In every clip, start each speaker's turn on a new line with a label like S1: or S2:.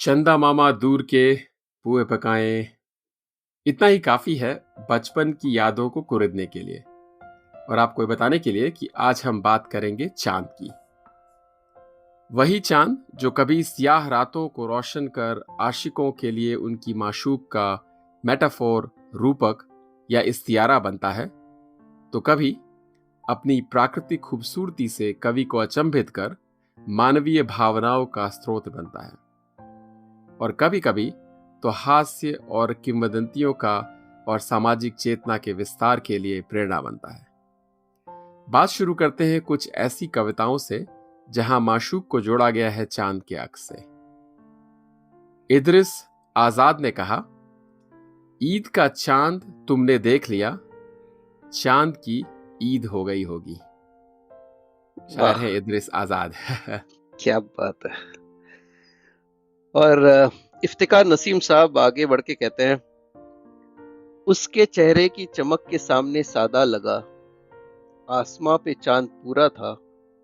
S1: चंदा मामा दूर के पुए पकाएं, इतना ही काफी है बचपन की यादों को कुरेदने के लिए। और आपको ये बताने के लिए कि आज हम बात करेंगे चांद की। वही चांद जो कभी स्याह रातों को रोशन कर आशिकों के लिए उनकी माशूक का मेटाफोर, रूपक या इस्तियारा बनता है, तो कभी अपनी प्राकृतिक खूबसूरती से कवि को अचंभित कर मानवीय भावनाओं का स्रोत बनता है, और कभी कभी तो हास्य और किंवदंतियों का और सामाजिक चेतना के विस्तार के लिए प्रेरणा बनता है। बात शुरू करते हैं कुछ ऐसी कविताओं से जहां माशूक को जोड़ा गया है चांद के अक्स से। इद्रिस आजाद ने कहा, ईद का चांद तुमने देख लिया, चांद की ईद हो गई होगी। शायर है इद्रिस आजाद।
S2: क्या बात है। और इफ्तिकार नसीम साहब आगे बढ़ के कहते हैं, उसके चेहरे की चमक के सामने सादा लगा, आसमां पे चांद पूरा था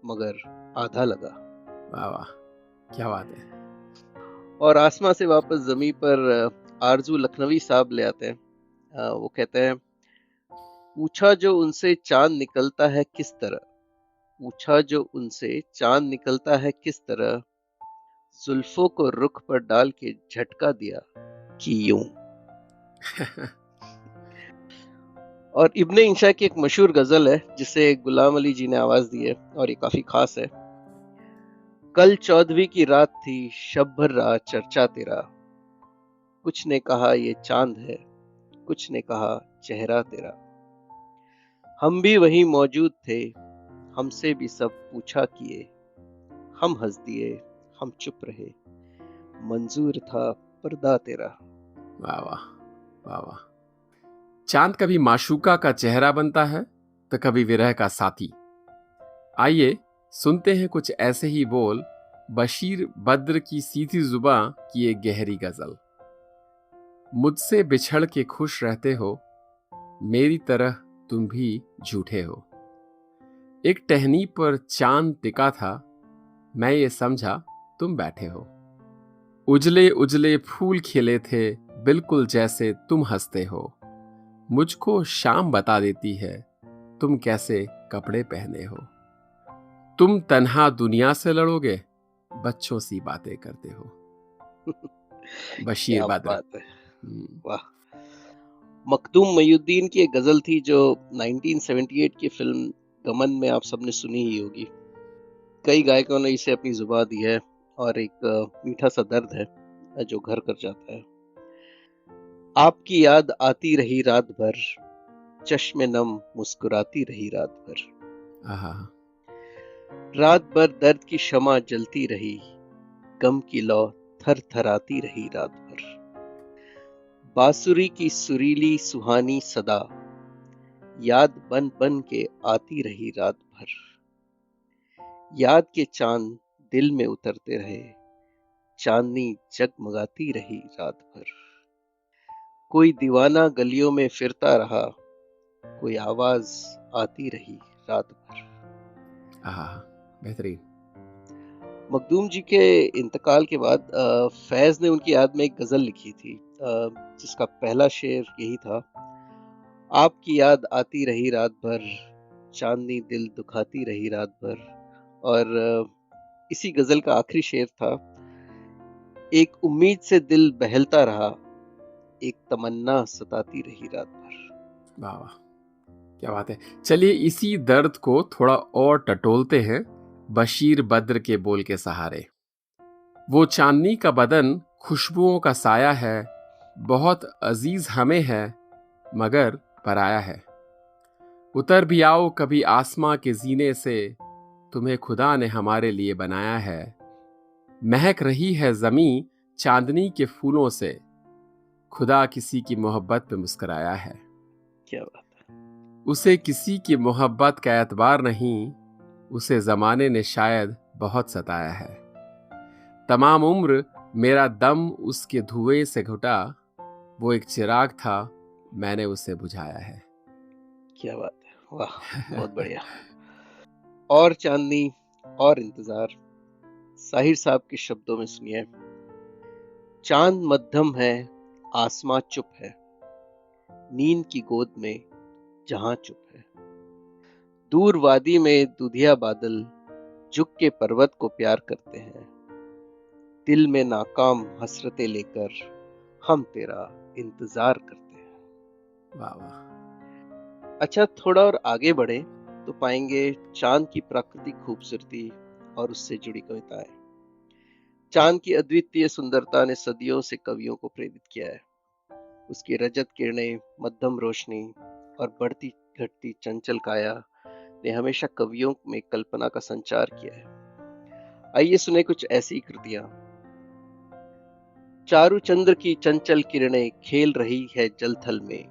S2: मगर आधा लगा।
S1: वाह वाह, क्या बात है।
S2: और आसमां से वापस जमी पर आरजू लखनवी साहब ले आते हैं। वो कहते हैं, पूछा जो उनसे चांद निकलता है किस तरह, पूछा जो उनसे चांद निकलता है किस तरह, जुल्फों को रुख पर डाल के झटका दिया कि यूं। और इब्ने इंशा की एक मशहूर गजल है जिसे गुलाम अली जी ने आवाज दी है और ये काफी खास है। कल 14वीं की रात थी, शब भर रहा चर्चा तेरा, कुछ ने कहा ये चांद है, कुछ ने कहा चेहरा तेरा। हम भी वहीं मौजूद थे, हमसे भी सब पूछा किए, हम हंस दिए, हम चुप रहे, मंजूर था पर्दा तेरा।
S1: वाह वाह, वाह वाह। चांद कभी माशूका का चेहरा बनता है तो कभी विरह का साथी। आइए सुनते हैं कुछ ऐसे ही बोल बशीर बद्र की सीधी जुबां की एक गहरी गजल। मुझसे बिछड़ के खुश रहते हो, मेरी तरह तुम भी झूठे हो। एक टहनी पर चांद टिका था, मैं ये समझा तुम बैठे हो। उजले उजले फूल खिले थे, बिल्कुल जैसे तुम हंसते हो। मुझको शाम बता देती है, तुम कैसे कपड़े पहने हो। तुम तन्हा दुनिया से लड़ोगे, बच्चों सी बातें करते हो। बशीर
S2: क्या
S1: बद्र।
S2: बात है, वाह। मखदूम मयूद्दीन की एक गजल थी जो 1978 की फिल्म गमन में आप सबने सुनी ही होगी। कई गायकों ने इसे अपनी जुबान दी है और एक मीठा सा दर्द है जो घर कर जाता है। आपकी याद आती रही रात भर, चश्मे नम मुस्कुराती रही रात भर।
S1: आहा।
S2: रात भर दर्द की शमा जलती रही, गम की लौ थर थराती रही रात भर। बांसुरी की सुरीली सुहानी सदा, याद बन बन के आती रही रात भर। याद के चांद दिल में उतरते रहे, चांदनी जगमगाती रही रात भर। कोई दीवाना गलियों में फिरता रहा, कोई आवाज आती रही रात भर।
S1: आहा, बेहतरीन।
S2: मखदूम जी के इंतकाल के बाद फैज ने उनकी याद में एक गजल लिखी थी जिसका पहला शेर यही था, आपकी याद आती रही रात भर, चांदनी दिल दुखाती रही रात भर। और इसी गजल का आखिरी शेर था, एक उम्मीद से दिल बहलता रहा, एक तमन्ना सताती रही रात भर।
S1: वाह वाह, क्या बात है। चलिए इसी दर्द को थोड़ा और टटोलते हैं बशीर बद्र के बोल के सहारे। वो चांदनी का बदन खुशबुओं का साया है, बहुत अजीज हमें है मगर पराया है। उतर भी आओ कभी आसमां के जीने से, तुम्हें खुदा ने हमारे लिए बनाया है। महक रही है जमीन चांदनी के फूलों से, खुदा किसी की मोहब्बत पे मुस्कुराया है।
S2: क्या बात है।
S1: उसे किसी की मोहब्बत का एतबार नहीं, उसे जमाने ने शायद बहुत सताया है। तमाम उम्र मेरा दम उसके धुएं से घुटा, वो एक चिराग था मैंने उसे बुझाया है।
S2: क्या बात है, वाह, बहुत बढ़िया। और चांदनी और इंतजार, साहिर साहब के शब्दों में सुनिए। चांद मध्यम है, आसमां चुप है, नींद की गोद में जहां चुप है। दूर वादी में दुधिया बादल झुक के पर्वत को प्यार करते हैं। दिल में नाकाम हसरतें लेकर हम तेरा इंतजार करते हैं।
S1: वाह वाह।
S2: अच्छा, थोड़ा और आगे बढ़े तो पाएंगे चांद की प्राकृतिक खूबसूरती और उससे जुड़ी कविताएं। चांद की अद्वितीय सुंदरता ने सदियों से कवियों को प्रेरित किया है। उसकी रजत किरणें, मध्यम रोशनी और बढ़ती घटती चंचल काया ने हमेशा कवियों में कल्पना का संचार किया है। आइए सुने कुछ ऐसी कृतियां। चारु चंद्र की चंचल किरणें खेल रही है जल थल में,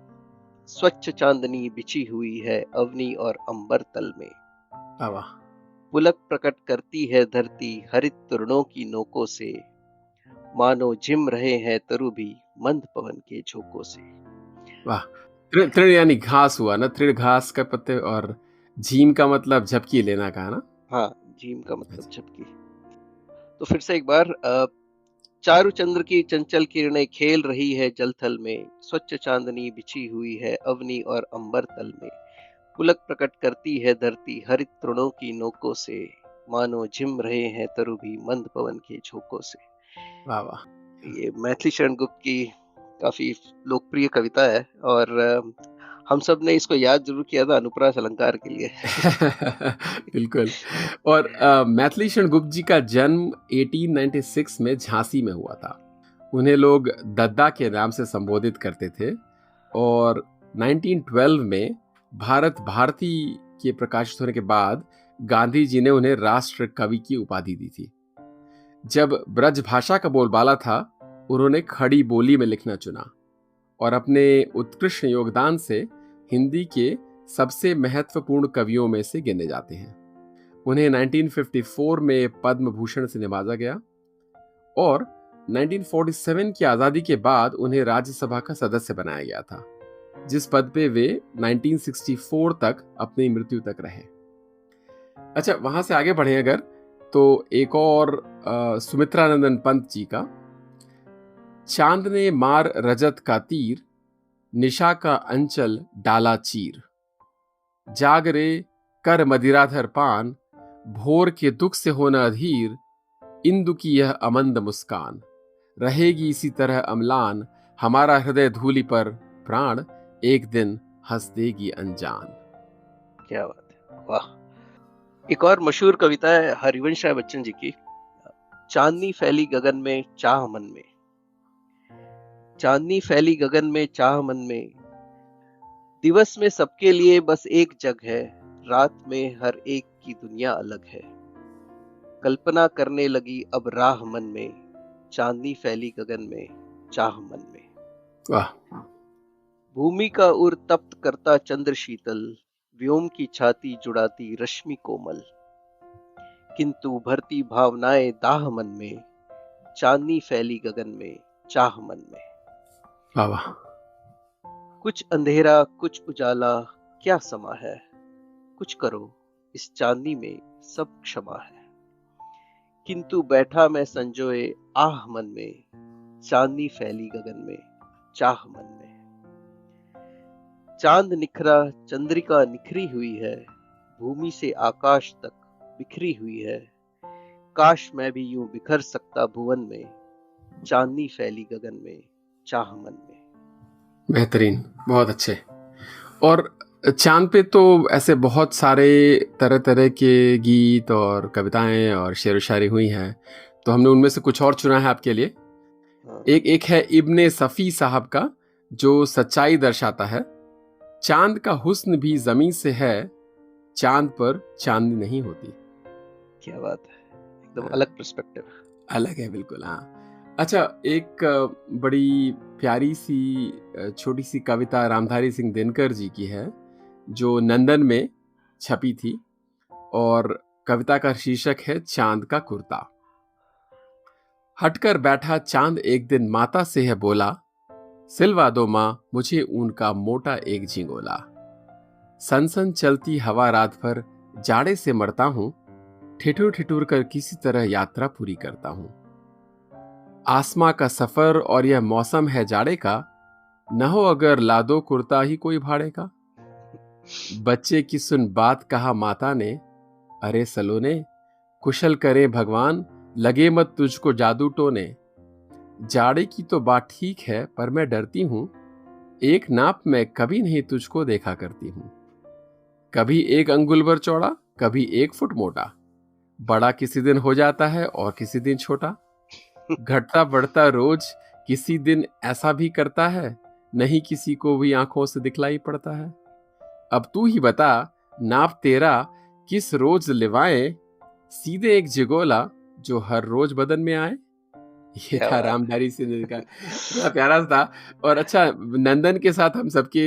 S2: स्वच्छ चांदनी बिछी हुई है अवनी और अंबर तल में।
S1: वाह वाह।
S2: पुलक प्रकट करती है धरती हरित तृणों की नोकों से, मानो झिम रहे हैं तरु भी मंद पवन के झोंकों से।
S1: वाह। तृण तृण यानी घास हुआ ना, तृण घास का पत्ते, और झीम का मतलब झपकी लेना का है ना।
S2: हाँ, झीम का मतलब
S1: अच्छा।
S2: झपकी। तो फिर से एक बार, चारु चंद्र की चंचल किरणें खेल रही है जल थल में, स्वच्छ चांदनी बिछी हुई है अवनी और अंबर तल में। पुलक प्रकट करती है धरती हरित तृणों की नोकों से, मानो झिम रहे हैं तरु भी मंद पवन के झोंकों से।
S1: वाह वाह।
S2: ये मैथिली शरण गुप्त की काफी लोकप्रिय कविता है, और हम सब ने इसको याद जरूर किया था अनुप्रास अलंकार के लिए।
S1: बिल्कुल। और मैथिली शरण गुप्त जी का जन्म 1896 में झांसी में हुआ था। उन्हें लोग दद्दा के नाम से संबोधित करते थे, और 1912 में भारत भारती के प्रकाशित होने के बाद गांधी जी ने उन्हें राष्ट्र कवि की उपाधि दी थी। जब ब्रज भाषा का बोलबाला था, उन्होंने खड़ी बोली में लिखना चुना और अपने उत्कृष्ट योगदान से हिंदी के सबसे महत्वपूर्ण कवियों में से गिने जाते हैं। उन्हें 1954 में पद्म भूषण से नवाजा गया, और 1947 की आजादी के बाद उन्हें राज्यसभा का सदस्य बनाया गया था, जिस पद पे वे 1964 तक अपनी मृत्यु तक रहे। अच्छा, वहां से आगे बढ़े अगर, तो एक और सुमित्रानंदन पंत जी का, चांद ने मार रजत का तीर, निशा का अंचल डाला चीर, जाग रे कर मदिराधर पान, भोर के दुख से होना अधीर, इंदु की यह अमंद मुस्कान, रहेगी इसी तरह अम्लान, हमारा हृदय धूलि पर प्राण, एक दिन हंस देगी अनजान।
S2: क्या बात है, वाह। एक और मशहूर कविता है हरिवंश राय बच्चन जी की, चांदनी फैली गगन में चाह मन में। चांदनी फैली गगन में चाह मन में, दिवस में सबके लिए बस एक जग है, रात में हर एक की दुनिया अलग है। कल्पना करने लगी अब राह मन में, चांदनी फैली गगन में चाह मन में।
S1: वाह।
S2: भूमि का उर तप्त करता चंद्र शीतल, व्योम की छाती जुड़ाती रश्मि कोमल, किंतु भरती भावनाएं दाह मन में, चांदनी फैली गगन में चाह मन में।
S1: वाह वाह।
S2: कुछ अंधेरा कुछ उजाला क्या समा है, कुछ करो इस चांदनी में सब क्षमा है, किंतु बैठा मैं संजोए आह मन में, चांदनी फैली गगन में चाह मन में। चांद निखरा चंद्रिका निखरी हुई है, भूमि से आकाश तक बिखरी हुई है, काश मैं भी यूं बिखर सकता भुवन में, चांदनी फैली गगन में चाह मन में।
S1: बेहतरीन, बहुत अच्छे। और चांद पे तो ऐसे बहुत सारे तरह तरह के गीत और कविताएं और शेर व शायरी हुई हैं, तो हमने उनमें से कुछ और चुना है आपके लिए। एक है इब्ने सफ़ी साहब का, जो सच्चाई दर्शाता है। चांद का हुस्न भी जमीन से है, चांद पर चांदनी नहीं होती।
S2: क्या बात है, एकदम अलग पर्सपेक्टिव।
S1: अलग है बिल्कुल, हाँ। अच्छा, एक बड़ी प्यारी सी छोटी सी कविता रामधारी सिंह दिनकर जी की है, जो नंदन में छपी थी, और कविता का शीर्षक है चांद का कुर्ता। हटकर बैठा चांद एक दिन माता से है बोला, सिलवा दो माँ मुझे ऊन का मोटा एक झिंगोला। सनसन चलती हवा रात भर जाड़े से मरता हूं, ठिठुर ठिठुर कर किसी तरह यात्रा पूरी करता हूं। आसमां का सफर और यह मौसम है जाड़े का, न हो अगर लादो कुर्ता ही कोई भाड़े का। बच्चे की सुन बात कहा माता ने, अरे सलोने, कुशल करे भगवान, लगे मत तुझको जादू टोने। जाड़े की तो बात ठीक है पर मैं डरती हूं, एक नाप में कभी नहीं तुझको देखा करती हूं। कभी 1 अंगुल भर चौड़ा, कभी 1 फुट मोटा, बड़ा किसी दिन हो जाता है और किसी दिन छोटा। घटता बढ़ता रोज किसी दिन ऐसा भी करता है, नहीं किसी को भी आंखों से दिखलाई पड़ता है। अब तू ही बता, नाप तेरा किस रोज लिवाए, सीधे एक जिगोला जो हर रोज बदन में आए। ये
S2: क्या
S1: था
S2: बात
S1: रामधारी सिंह का, बड़ा प्यारा सा था। और अच्छा, नंदन के साथ हम सबके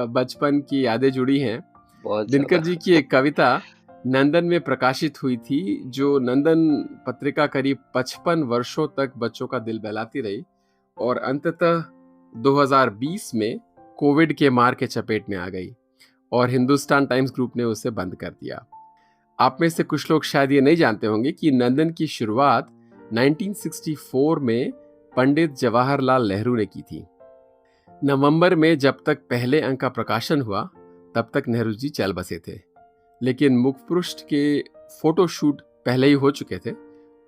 S1: बचपन की यादें जुड़ी हैं।
S2: बहुत
S1: दिनकर
S2: ज्यादा।
S1: जी की एक कविता नंदन में प्रकाशित हुई थी, जो नंदन पत्रिका करीब 55 वर्षों तक बच्चों का दिल बहलाती रही और अंततः 2020 में कोविड के मार के चपेट में आ गई और हिंदुस्तान टाइम्स ग्रुप ने उसे बंद कर दिया। आप में से कुछ लोग शायद ये नहीं जानते होंगे कि नंदन की शुरुआत 1964 में पंडित जवाहरलाल नेहरू ने की थी। नवंबर में जब तक पहले अंक का प्रकाशन हुआ, तब तक नेहरू जी चल बसे थे, लेकिन मुखपृष्ठ के फोटोशूट पहले ही हो चुके थे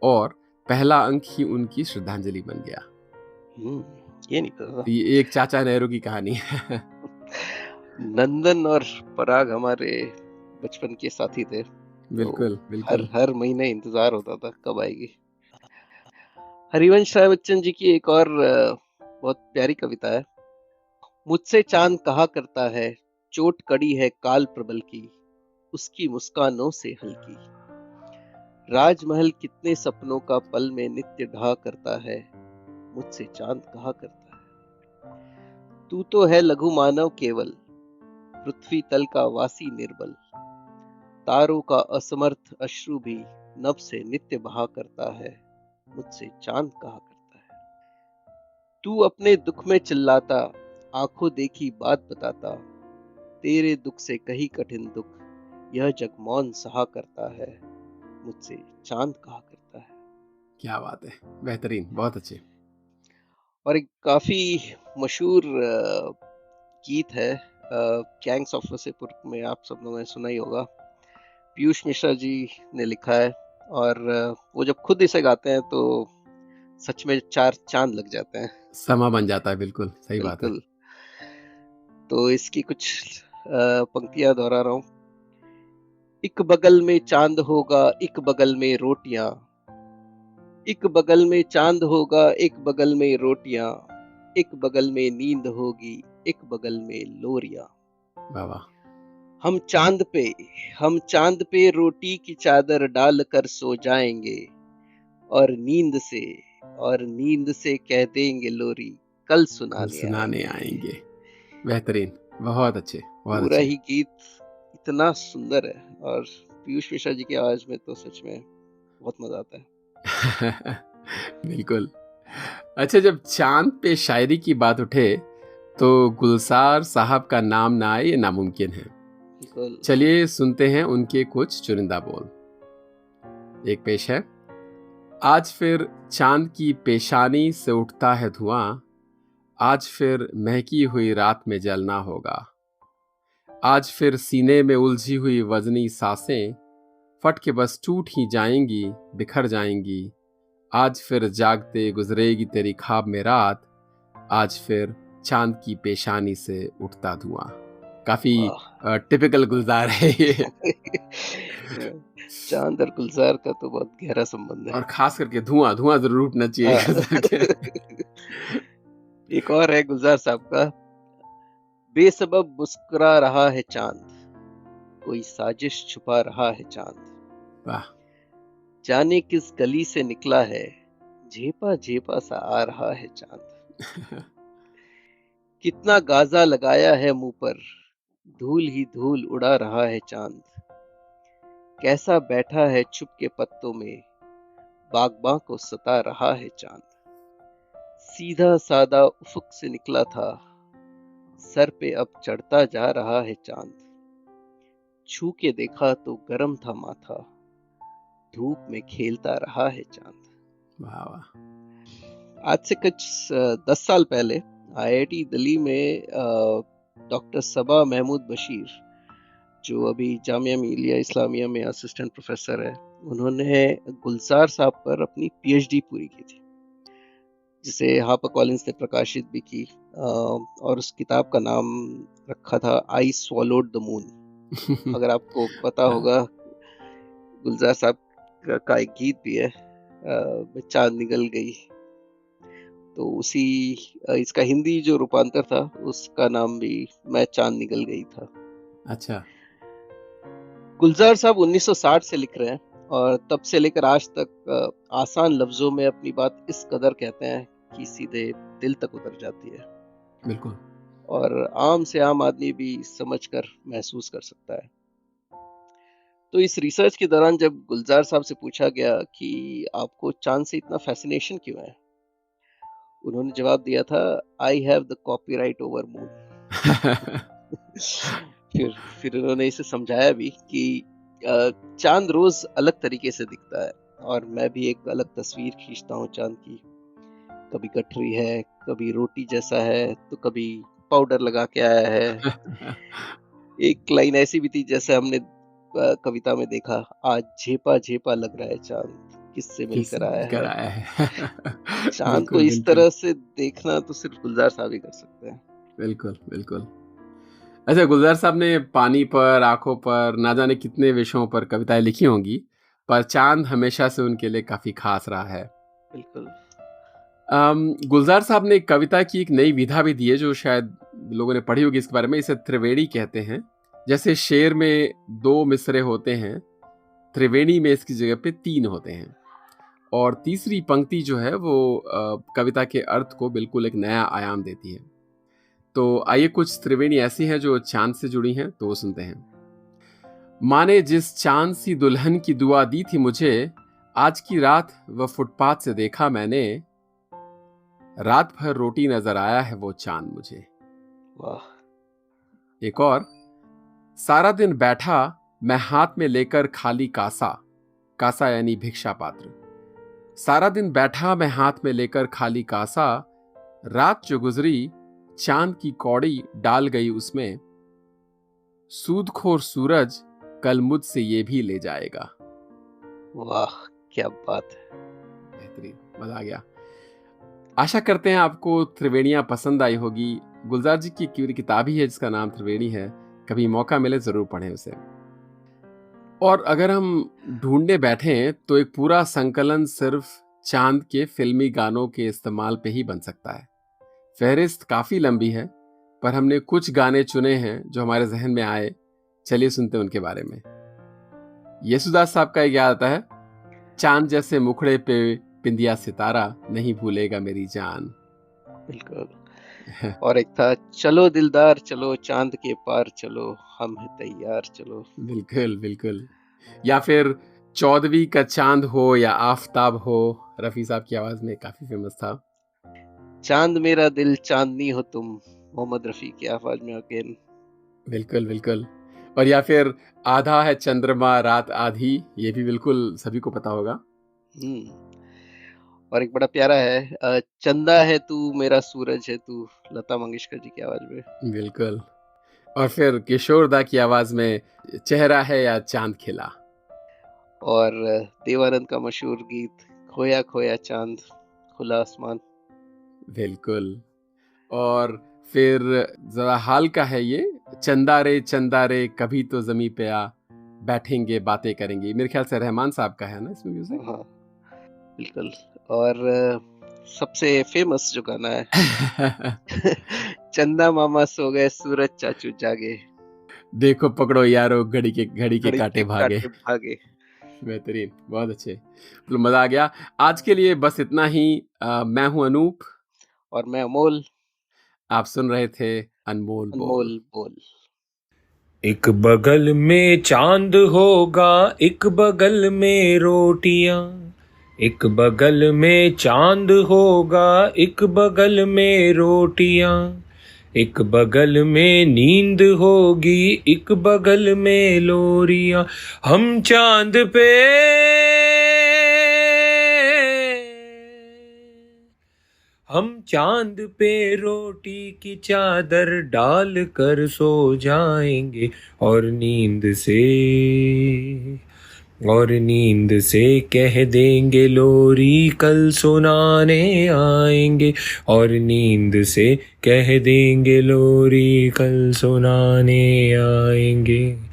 S1: और पहला अंक ही उनकी श्रद्धांजलि बन गया।
S2: ये नहीं पता था।
S1: ये एक चाचा नेहरू की कहानी है।
S2: नंदन और पराग हमारे बचपन के साथी थे, तो
S1: बिल्कुल
S2: हर
S1: बिल्कुल।
S2: हर महीने इंतजार होता था कब आएगी। हरिवंश राय बच्चन जी की एक और बहुत प्यारी कविता है। मुझसे चांद कहा करता है, चोट कड़ी है काल प्रबल की, उसकी मुस्कानों से हल्की। राजमहल कितने सपनों का पल में नित्य ढहा करता है, मुझसे चांद कहा करता है। तू तो है लघु मानव केवल, पृथ्वी तल का वासी निर्बल। तारों का असमर्थ अश्रु भी नभ से नित्य बहा करता है, मुझसे चांद कहा करता है। तू अपने दुख में चिल्लाता, आंखों देखी बात बताता, तेरे दुख से कहीं कठिन दुख यह जग मौन सहा करता है, मुझसे चांद कहा करता है।
S1: क्या बात है, बेहतरीन, बहुत अच्छे।
S2: और एक काफी मशहूर गीत है, गैंग्स ऑफ वसेपुर में, आप सब लोगों ने सुना ही होगा। पीयूष मिश्रा जी ने लिखा है और वो जब खुद इसे गाते हैं तो सच में 4 चांद लग जाते हैं।
S1: समा बन जाता है, बिल्कुल सही बात है।
S2: बिल्कुल। तो इसकी कुछ पंक्तियां दोहरा रहा हूँ। एक बगल में चांद होगा, एक बगल में रोटियां, एक बगल में चांद होगा, एक बगल में रोटियां, एक बगल में नींद होगी, एक बगल में लोरियां।
S1: वाह वाह।
S2: हम चांद पे हम चांद पे रोटी की चादर डालकर सो जाएंगे, और नींद से कह देंगे लोरी, कल
S1: कल
S2: सुनाने
S1: सुनाने
S2: आएंगे।
S1: आएंगे। बेहतरीन, बहुत अच्छे, बहुत
S2: पूरा
S1: अच्छे।
S2: ही गीत इतना सुंदर है, और पीयूष मिश्रा जी की आवाज में तो सच में बहुत मजा आता है।
S1: बिल्कुल। अच्छा, जब चांद पे शायरी की बात उठे तो गुलजार साहब का नाम ना आए ये नामुमकिन है।
S2: बिल्कुल।
S1: चलिए सुनते हैं उनके कुछ चुनिंदा बोल। एक पेश है। आज फिर चांद की पेशानी से उठता है धुआं, आज फिर महकी हुई रात में जलना होगा। आज फिर सीने में उलझी हुई वजनी सांसें फट के बस टूट ही जाएंगी, बिखर जाएंगी। आज फिर जागते गुजरेगी तेरी ख्वाब में रात, आज फिर चांद की पेशानी से उठता धुआं। काफी
S2: वाह।
S1: टिपिकल गुलजार है ये।
S2: चांद और गुलजार का तो बहुत गहरा संबंध है।
S1: और खास करके धुआं धुआं जरूर उठना चाहिए
S2: हाँ।
S1: गुलजार के।
S2: एक और है गुलजार साहब का। बेसबब मुस्कुरा रहा है चांद, कोई साजिश छुपा रहा है चांद।
S1: वाह।
S2: जाने किस गली से निकला है, झेपा झेपा सा आ रहा है चांद। कितना गाजा लगाया है मुंह पर, धूल ही धूल उड़ा रहा है चांद। कैसा बैठा है छुप के पत्तों में, बागबां को सता रहा है चांद। सीधा सादा उफक से निकला था, सर पे अब चढ़ता जा रहा है चांद। छू के देखा तो गर्म था माथा, धूप में खेलता रहा है चांद।
S1: वाह वाह।
S2: आज से कुछ 10 साल पहले आईआईटी दिल्ली में डॉक्टर सबा महमूद बशीर, जो अभी जामिया मिलिया इस्लामिया में असिस्टेंट प्रोफेसर है, उन्होंने गुलजार साहब पर अपनी पीएचडी पूरी की थी, जिसे हापर कॉलिंस ने प्रकाशित भी की। और उस किताब का नाम रखा था आई स्वॉलोड द मून। अगर आपको पता होगा, गुलजार साहब का एक गीत भी है, चांद निकल गई, तो उसी इसका हिंदी जो रूपांतर था उसका नाम भी मैं चांद निकल गई था।
S1: अच्छा।
S2: गुलजार साहब 1960 से लिख रहे हैं और तब से लेकर आज तक आसान लफ्जों में अपनी बात इस कदर कहते हैं कि सीधे दिल तक उतर जाती है।
S1: बिल्कुल।
S2: और आम से आम आदमी भी समझकर महसूस कर सकता है। तो इस रिसर्च के दौरान जब गुलजार साहब से पूछा गया कि आपको चांद से इतना फैसिनेशन क्यों है, उन्होंने जवाब दिया था, I have the copyright over moon. फिर उन्होंने इसे समझाया भी कि चांद रोज अलग तरीके से दिखता है और मैं भी एक अलग तस्वीर खींचता हूँ चांद की। कभी गठरी है, कभी रोटी जैसा है, तो कभी पाउडर लगा के आया है। एक लाइन ऐसी भी थी जैसे हमने कविता में देखा, आज झेपा झेपा लग रहा है चांद, किससे मिलकर आया
S1: मिलकर
S2: है।
S1: आया है।
S2: चांद को
S1: बिल्कुल
S2: इस
S1: बिल्कुल
S2: तरह से देखना तो सिर्फ गुलजार साहब ही कर सकते हैं।
S1: बिल्कुल बिल्कुल। अच्छा, गुलजार साहब ने पानी पर, आंखों पर, ना जाने कितने विषयों पर कविताएं लिखी होंगी, पर चांद हमेशा से उनके लिए काफी खास रहा है।
S2: बिल्कुल।
S1: गुलजार साहब ने कविता की एक नई विधा भी दी है, जो शायद लोगों ने पढ़ी होगी इसके बारे में। इसे त्रिवेणी कहते हैं। जैसे शेर में 2 मिसरे होते हैं, त्रिवेणी में इसकी जगह पे 3 होते हैं, और तीसरी पंक्ति जो है वो कविता के अर्थ को बिल्कुल एक नया आयाम देती है। तो आइए कुछ त्रिवेणी ऐसी हैं जो चांद से जुड़ी हैं, तो वो सुनते हैं। माँ ने जिस चांद सी दुल्हन की दुआ दी थी मुझे, आज की रात वह फुटपाथ से देखा मैंने, रात भर रोटी नजर आया है वो चांद मुझे।
S2: वाह।
S1: एक और, सारा दिन बैठा मैं हाथ में लेकर खाली कासा, कासा यानी भिक्षा पात्र। सारा दिन बैठा मैं हाथ में लेकर खाली कासा, रात जो गुजरी चांद की कौड़ी डाल गई उसमें, सूदखोर सूरज कल मुझसे ये भी ले जाएगा।
S2: वाह, क्या बात है।
S1: बेहतरीन, मजा आ गया। आशा करते हैं आपको त्रिवेणियां पसंद आई होगी। गुलजार जी की एक किताब ही है जिसका नाम त्रिवेणी है, कभी मौका मिले जरूर पढ़ें उसे। और अगर हम ढूंढने बैठें तो एक पूरा संकलन सिर्फ चांद के फिल्मी गानों के इस्तेमाल पे ही बन सकता है। फहरिस्त काफी लंबी है, पर हमने कुछ गाने चुने हैं जो हमारे जहन में आए। चलिए सुनते हैं उनके बारे में। येसुदास साहब का एक याद आता है, चांद जैसे मुखड़े पे पिंदिया सितारा, नहीं भूलेगा मेरी जान।
S2: बिल्कुल। और एक था, चलो दिलदार चलो चांद के पार चलो, हम है तैयार चलो।
S1: बिल्कुल बिल्कुल। या फिर 14वीं का चांद हो या आफताब हो, रफी साहब की आवाज में काफी फेमस था।
S2: चांद मेरा दिल चांदनी हो तुम, मोहम्मद रफी की आवाज में अगेन।
S1: बिल्कुल बिल्कुल। और या फिर आधा है चंद्रमा रात आधी, ये भी बिल्कुल सभी को पता होगा।
S2: और एक बड़ा प्यारा है, चंदा है तू मेरा सूरज है तू, लता मंगेशकर जी की आवाज में।
S1: बिल्कुल। और फिर किशोर दा की आवाज में, चेहरा है या चांद खिला।
S2: और देवानंद का मशहूर गीत, खोया खोया चांद खुला आसमान।
S1: बिल्कुल। और फिर जरा हाल का है ये, चंदा रे कभी तो जमी पे आ, बैठेंगे बातें करेंगे। मेरे ख्याल से रहमान साहब का है ना इसमें म्यूजिक।
S2: हाँ बिल्कुल। और सबसे फेमस जो गाना है, चंदा मामा सो गए सूरज चाचू जागे,
S1: देखो पकड़ो यारो घड़ी के काटे भागे।
S2: भागे।
S1: बेहतरीन, बहुत अच्छे, तो मजा आ गया। आज के लिए बस इतना ही। मैं हूं अनूप
S2: और मैं अमोल।
S1: आप सुन रहे थे अनमोल बोल।
S2: अनमोल बोल।
S3: एक बगल में चांद होगा, एक बगल में रोटियां, एक बगल में चांद होगा, एक बगल में रोटियां, एक बगल में नींद होगी, एक बगल में लोरियां, हम चांद पे हम चांद पे रोटी की चादर डाल कर सो जाएंगे और नींद से कह देंगे लोरी कल सुनाने आएंगे, और नींद से कह देंगे लोरी कल सुनाने आएंगे।